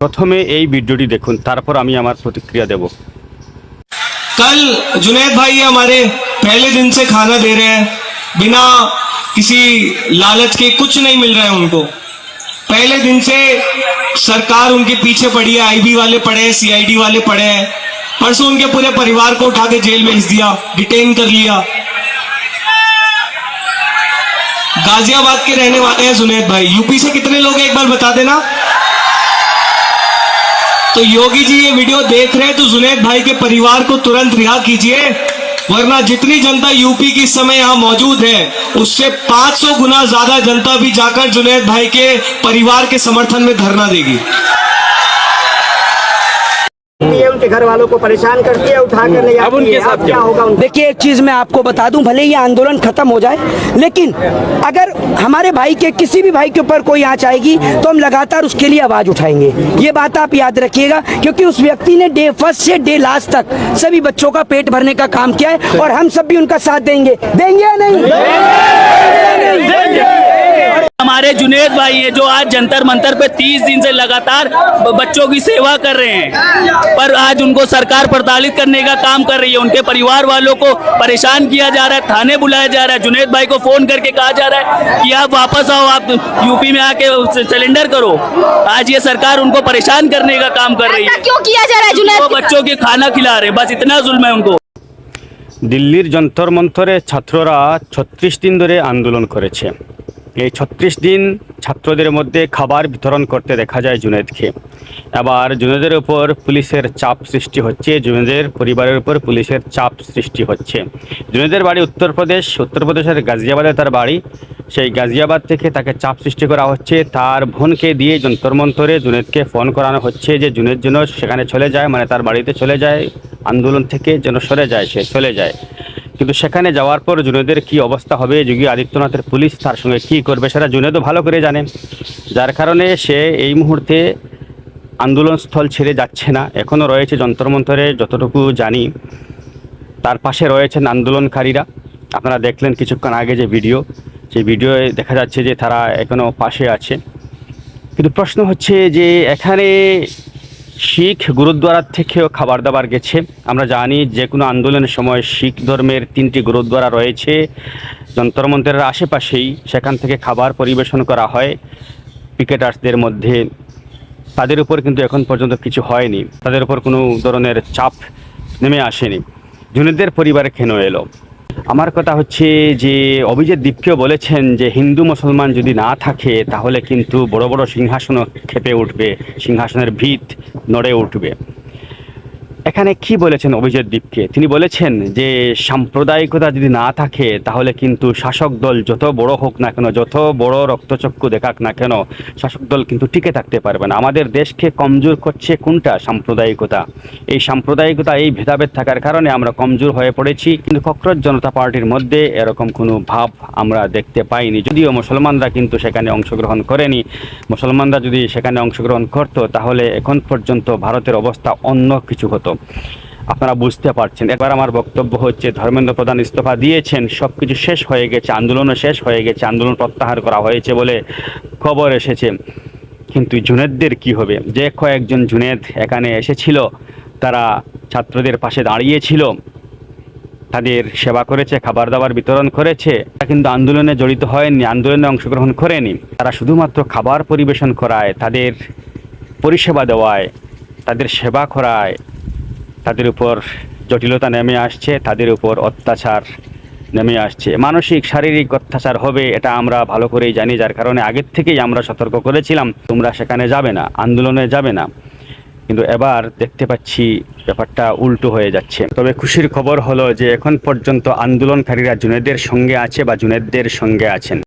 প্রথমে এই ভিডিওটি দেখুন, তারপর আমি আমার প্রতিক্রিয়া দেব। कल जुनैद भाई हमारे पहले दिन से खाना दे रहे हैं, बिना किसी लालच के, कुछ नहीं मिल रहा है उनको। पहले दिन से सरकार उनके पीछे पड़ी है, आईबी वाले पड़े हैं, सीआईडी वाले पड़े हैं। परसों उनके पूरे परिवार को उठा के जेल भेज दिया, डिटेन कर लिया। गाजियाबाद के रहने वाले हैं जुनैद भाई। यूपी से कितने लोग हैं एक बार बता देना। तो योगी जी ये वीडियो देख रहे हैं तो जुनैद भाई के परिवार को तुरंत रिहा कीजिए, वरना जितनी जनता यूपी की इस समय यहाँ मौजूद है उससे 500 गुना ज्यादा जनता भी जाकर जुनैद भाई के परिवार के समर्थन में धरना देगी। ये उनके घर वालों को परेशान करती है, उठा कर ले जाती है। अब क्या होगा? देखिए, एक चीज मैं आपको बता दूं, भले ये आंदोलन खत्म हो जाए, लेकिन अगर हमारे भाई के किसी भी भाई के ऊपर कोई आंच आएगी तो हम लगातार उसके लिए आवाज उठाएंगे। ये बात आप याद रखिएगा, क्योंकि उस व्यक्ति ने डे फर्स्ट से डे लास्ट तक सभी बच्चों का पेट भरने का काम किया है और हम सब भी उनका साथ देंगे। देंगे या नहीं? हमारे जुनैद भाई है जो आज जंतर मंतर पे 30 दिन से लगातार बच्चों की सेवा कर रहे हैं, पर आज उनको सरकार प्रताड़ित करने का काम कर रही है। उनके परिवार वालों को परेशान किया जा रहा है, थाने बुलाया जा रहा है, जुनैद भाई को फोन करके कहा जा रहा है कि आप वापस आओ, आप यूपी में आके सिलेंडर करो। आज ये सरकार उनको परेशान करने का काम कर रही है। क्यों किया जा रहा है? जुनैद वो बच्चों के खाना खिला रहे, बस इतना जुल्म है उनको। দিল্লির যন্তর মন্তরে ছাত্ররা 36 দিন ধরে আন্দোলন করেছে। এই 36 দিন ছাত্রদের মধ্যে খাবার বিতরণ করতে দেখা যায় জুনেদকে। এবার জুনেদের উপর পুলিশের চাপ সৃষ্টি হচ্ছে, জুনেদের পরিবারের উপর পুলিশের চাপ সৃষ্টি হচ্ছে। জুনেদের বাড়ি উত্তরপ্রদেশের গাজিয়াবাদে তার বাড়ি। সেই গাজিয়াবাদ থেকে তাকে চাপ সৃষ্টি করা হচ্ছে। তার বোনকে দিয়ে যন্তর মন্তরে জুনেদকে ফোন করানো হচ্ছে যে জুনেদ যেন সেখানে চলে যায়, মানে তার বাড়িতে চলে যায়, আন্দোলন থেকে যেন সরে যায়, সে চলে যায়। কিন্তু সেখানে যাওয়ার পর জুনেদের কি অবস্থা হবে, যোগী আদিত্যনাথের পুলিশ তার সঙ্গে কি করবে সেটা জুনেদও ভালো করে জানে। যার কারণে সে এই মুহূর্তে আন্দোলনস্থল ছেড়ে যাচ্ছে না, এখনও রয়েছে যন্তর মন্তরে। যতটুকু জানি তার পাশে রয়েছেন আন্দোলনকারীরা। আপনারা দেখলেন কিছুক্ষণ আগে যে ভিডিও, সেই ভিডিওয়ে দেখা যাচ্ছে যে তারা এখনও পাশে আছে। কিন্তু প্রশ্ন হচ্ছে যে এখানে শিখ গুরুদ্বারার থেকেও খাবার দাবার গেছে। আমরা জানি যে কোনো আন্দোলনের সময় শিখ ধর্মের 3টি গুরুদ্বারা রয়েছে যন্তর মন্তরের আশেপাশেই, সেখান থেকে খাবার পরিবেশন করা হয় পিকেটার্সদের মধ্যে। তাদের উপর কিন্তু এখন পর্যন্ত কিছু হয়নি, তাদের উপর কোনো ধরনের চাপ নেমে আসেনি। জুনেদের পরিবারে কেন এলো? আমার কথা হচ্ছে যে অভিজিৎ দীপকেও বলেছেন যে হিন্দু মুসলমান যদি না থাকে তাহলে কিন্তু বড় বড় সিংহাসনও খেপে উঠবে, সিংহাসনের ভিত নড়ে উঠবে। এখানে কি বলেছেন অভিজিৎ দীপকে? তিনি বলেছেন যে সাম্প্রদায়িকতা যদি না থাকে তাহলে কিন্তু শাসক দল যত বড় হোক না কেন, যত বড় রক্তচক্ষু দেখাক না কেন, শাসক দল কিন্তু টিকে থাকতে পারবে না। আমাদের দেশকে কমজোর করছে কোনটা? সাম্প্রদায়িকতা। এই সাম্প্রদায়িকতা, এই ভেদাভেদ থাকার কারণে আমরা কমজোর হয়ে পড়েছি। কিন্তু ককরোচ জনতা পার্টির মধ্যে এরকম কোনো ভাব আমরা দেখতে পাইনি। যদিও মুসলমানরা কিন্তু সেখানে অংশগ্রহণ করেনি। মুসলমানরা যদি সেখানে অংশগ্রহণ করতো তাহলে এখন পর্যন্ত ভারতের অবস্থা অন্য কিছু হতো। আপনারা বুঝতে পারছেন। এবার আমার বক্তব্য হচ্ছে, ধর্মেন্দ্র প্রধান ইস্তফা দিয়েছেন, সব কিছু শেষ হয়ে গেছে, আন্দোলনও শেষ হয়ে গেছে, আন্দোলন প্রত্যাহার করা হয়েছে বলে খবর এসেছে। কিন্তু জুনেদদের কি হবে? যে কয়েকজন জুনেদ এখানে এসেছিল, তারা ছাত্রদের পাশে দাঁড়িয়েছিল, তাদের সেবা করেছে, খাবার দাবার বিতরণ করেছে, তারা কিন্তু আন্দোলনে জড়িত হয়নি, আন্দোলনে অংশগ্রহণ করেনি। তারা শুধুমাত্র খাবার পরিবেশন করায়, তাদের পরিষেবা দেওয়ায়, তাদের সেবা করায় তাদের উপর জটিলতা নেমে আসছে, তাদের উপর অত্যাচার নেমে আসছে। মানসিক শারীরিক অত্যাচার হবে এটা আমরা ভালো করেই জানি, যার কারণে আগের থেকেই আমরা সতর্ক করেছিলাম তোমরা সেখানে যাবে না, আন্দোলনে যাবে না। কিন্তু এবার দেখতে পাচ্ছি ব্যাপারটা উল্টো হয়ে যাচ্ছে। তবে খুশির খবর হলো যে এখন পর্যন্ত আন্দোলনকারীরা জুনেদের সঙ্গে আছে বা জুনেদদের সঙ্গে আছেন।